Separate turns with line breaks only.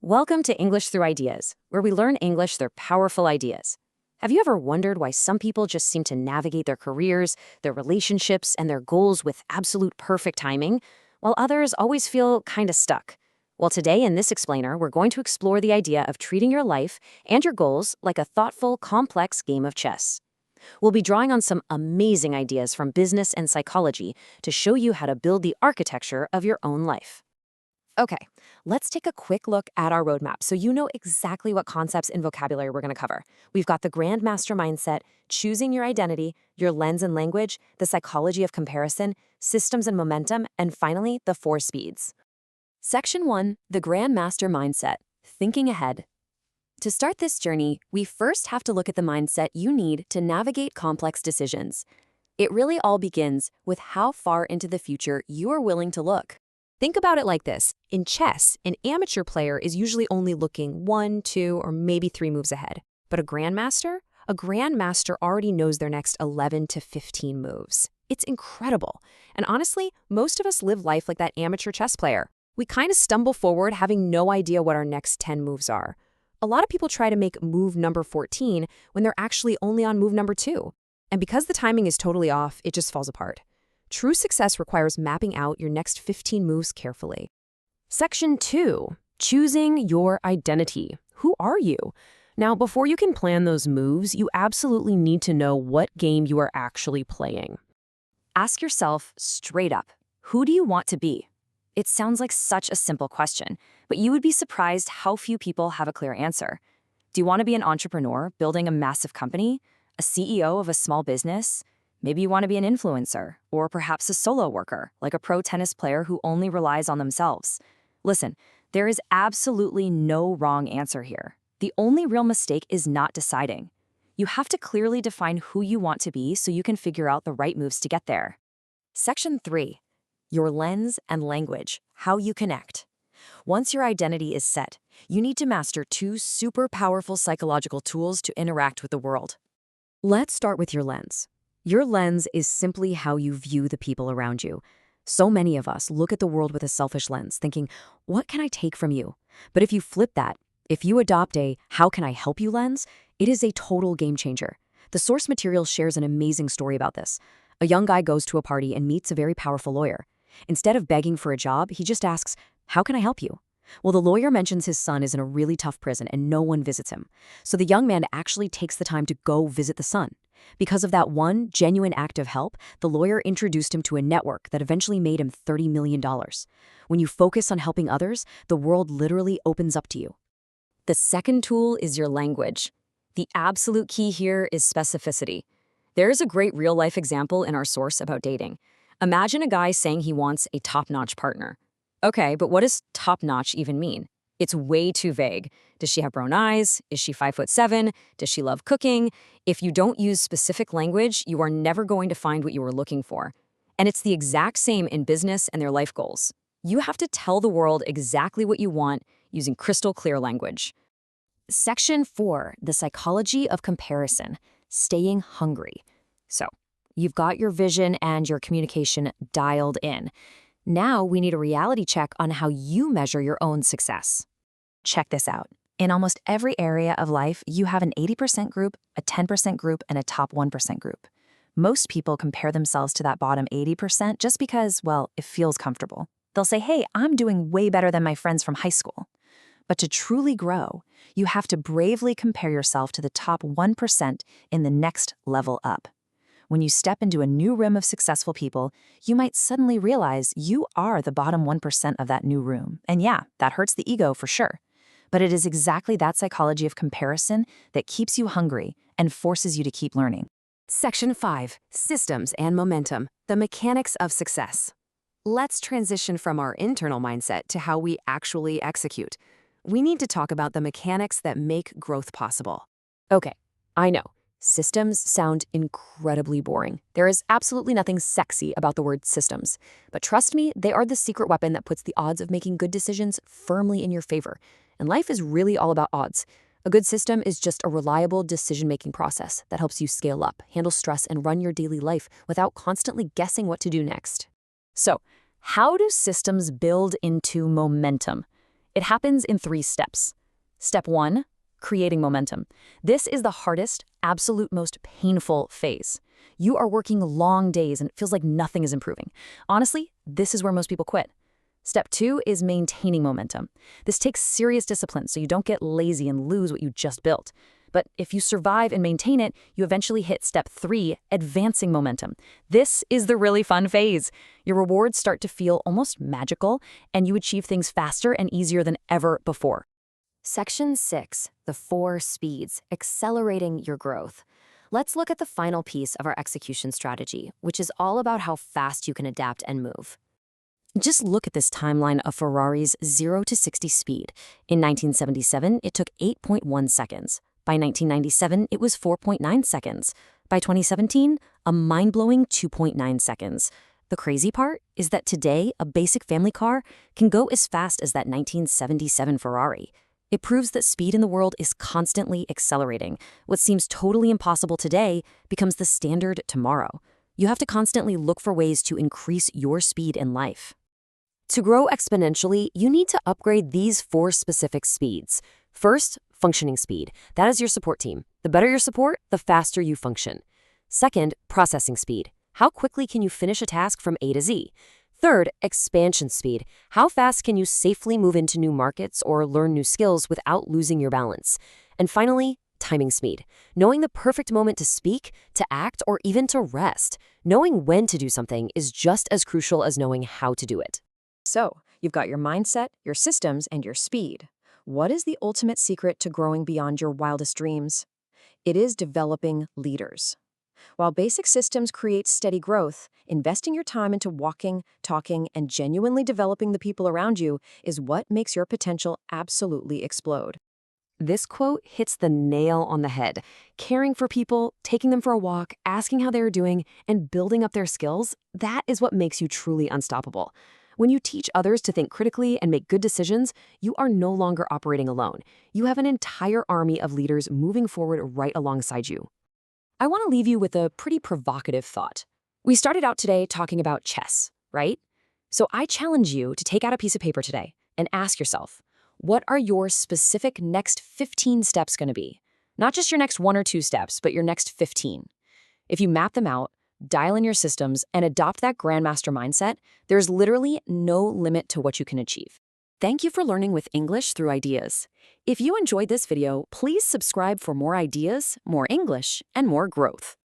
Welcome to English Through Ideas, where we learn English through powerful ideas. Have you ever wondered why some people just seem to navigate their careers, their relationships, and their goals with absolute perfect timing, while others always feel kind of stuck? Well, today in this explainer, we're going to explore the idea of treating your life and your goals like a thoughtful, complex game of chess. We'll be drawing on some amazing ideas from business and psychology to show you how to build the architecture of your own life. Okay, let's take a quick look at our roadmap so you know exactly what concepts and vocabulary we're going to cover. We've got the grandmaster mindset, choosing your identity, your lens and language, the psychology of comparison, systems and momentum, and finally, the 4 speeds. Section 1, the grandmaster mindset, thinking ahead. To start this journey, we first have to look at the mindset you need to navigate complex decisions. It really all begins with how far into the future you are willing to look. Think about it like this. In chess, an amateur player is usually only looking 1, 2, or maybe 3 moves ahead. But a grandmaster already knows their next 11 to 15 moves. It's incredible. And honestly, most of us live life like that amateur chess player. We kind of stumble forward having no idea what our next 10 moves are. A lot of people try to make move number 14 when they're actually only on move number 2. And because the timing is totally off, it just falls apart. True success requires mapping out your next 15 moves carefully. Section 2, choosing your identity. Who are you? Now, before you can plan those moves, you absolutely need to know what game you are actually playing. Ask yourself straight up, who do you want to be? It sounds like such a simple question, but you would be surprised how few people have a clear answer. Do you want to be an entrepreneur building a massive company? A CEO of a small business? Maybe you want to be an influencer, or perhaps a solo worker, like a pro tennis player who only relies on themselves. Listen, there is absolutely no wrong answer here. The only real mistake is not deciding. You have to clearly define who you want to be so you can figure out the right moves to get there. Section 3, your lens and language, how you connect. Once your identity is set, you need to master 2 super powerful psychological tools to interact with the world. Let's start with your lens. Your lens is simply how you view the people around you. So many of us look at the world with a selfish lens, thinking, what can I take from you? But if you flip that, if you adopt a how can I help you lens, it is a total game changer. The source material shares an amazing story about this. A young guy goes to a party and meets a very powerful lawyer. Instead of begging for a job, he just asks, how can I help you? Well, the lawyer mentions his son is in a really tough prison and no one visits him. So the young man actually takes the time to go visit the son. Because of that one genuine act of help, the lawyer introduced him to a network that eventually made him $30 million. When you focus on helping others, the world literally opens up to you. The second tool is your language. The absolute key here is specificity. There is a great real-life example in our source about dating. Imagine a guy saying he wants a top-notch partner. Okay, but what does top-notch even mean? It's way too vague. Does she have brown eyes? Is she 5'7"? Does she love cooking? If you don't use specific language, you are never going to find what you are looking for. And it's the exact same in business and their life goals. You have to tell the world exactly what you want using crystal clear language. Section 4, the psychology of comparison, staying hungry. So, you've got your vision and your communication dialed in. Now we need a reality check on how you measure your own success. Check this out. In almost every area of life, you have an 80% group, a 10% group, and a top 1% group. Most people compare themselves to that bottom 80% just because, well, it feels comfortable. They'll say, hey, I'm doing way better than my friends from high school. But to truly grow, you have to bravely compare yourself to the top 1% in the next level up. When you step into a new room of successful people, you might suddenly realize you are the bottom 1% of that new room. And yeah, that hurts the ego for sure. But it is exactly that psychology of comparison that keeps you hungry and forces you to keep learning. Section 5, systems and momentum, the mechanics of success. Let's transition from our internal mindset to how we actually execute. We need to talk about the mechanics that make growth possible. Okay, I know. Systems sound incredibly boring. There is absolutely nothing sexy about the word systems. But trust me, they are the secret weapon that puts the odds of making good decisions firmly in your favor. And life is really all about odds. A good system is just a reliable decision-making process that helps you scale up, handle stress, and run your daily life without constantly guessing what to do next. So, how do systems build into momentum?
It happens in 3 steps. Step 1, creating momentum. This is the hardest, absolute most painful phase. You are working long days and it feels like nothing is improving. Honestly, this is where most people quit. Step 2 is maintaining momentum. This takes serious discipline so you don't get lazy and lose what you just built. But if you survive and maintain it, you eventually hit step 3, advancing momentum. This is the really fun phase. Your rewards start to feel almost magical, and you achieve things faster and easier than ever before.
Section 6, the 4 speeds, accelerating your growth. Let's look at the final piece of our execution strategy, which is all about how fast you can adapt and move. Just look at this timeline of Ferrari's 0 to 60 speed. In 1977, it took 8.1 seconds. By 1997, it was 4.9 seconds. By 2017, a mind-blowing 2.9 seconds. The crazy part is that today, a basic family car can go as fast as that 1977 Ferrari. It proves that speed in the world is constantly accelerating. What seems totally impossible today becomes the standard tomorrow. You have to constantly look for ways to increase your speed in life. To grow exponentially, you need to upgrade these 4 specific speeds. First, functioning speed. That is your support team. The better your support, the faster you function. Second, processing speed. How quickly can you finish a task from A to Z? Third, expansion speed. How fast can you safely move into new markets or learn new skills without losing your balance? And finally, timing speed. Knowing the perfect moment to speak, to act, or even to rest. Knowing when to do something is just as crucial as knowing how to do it. So, you've got your mindset, your systems, and your speed. What is the ultimate secret to growing beyond your wildest dreams? It is developing leaders. While basic systems create steady growth, investing your time into walking, talking, and genuinely developing the people around you is what makes your potential absolutely explode. This quote hits the nail on the head. Caring for people, taking them for a walk, asking how they're doing, and building up their skills, that is what makes you truly unstoppable. When you teach others to think critically and make good decisions, you are no longer operating alone. You have an entire army of leaders moving forward right alongside you. I want to leave you with a pretty provocative thought. We started out today talking about chess, right? So I challenge you to take out a piece of paper today and ask yourself, what are your specific next 15 steps going to be? Not just your next 1 or 2 steps, but your next 15. If you map them out, dial in your systems, and adopt that grandmaster mindset, there's literally no limit to what you can achieve. Thank you for learning with English through ideas. If you enjoyed this video, please subscribe for more ideas, more English, and more growth.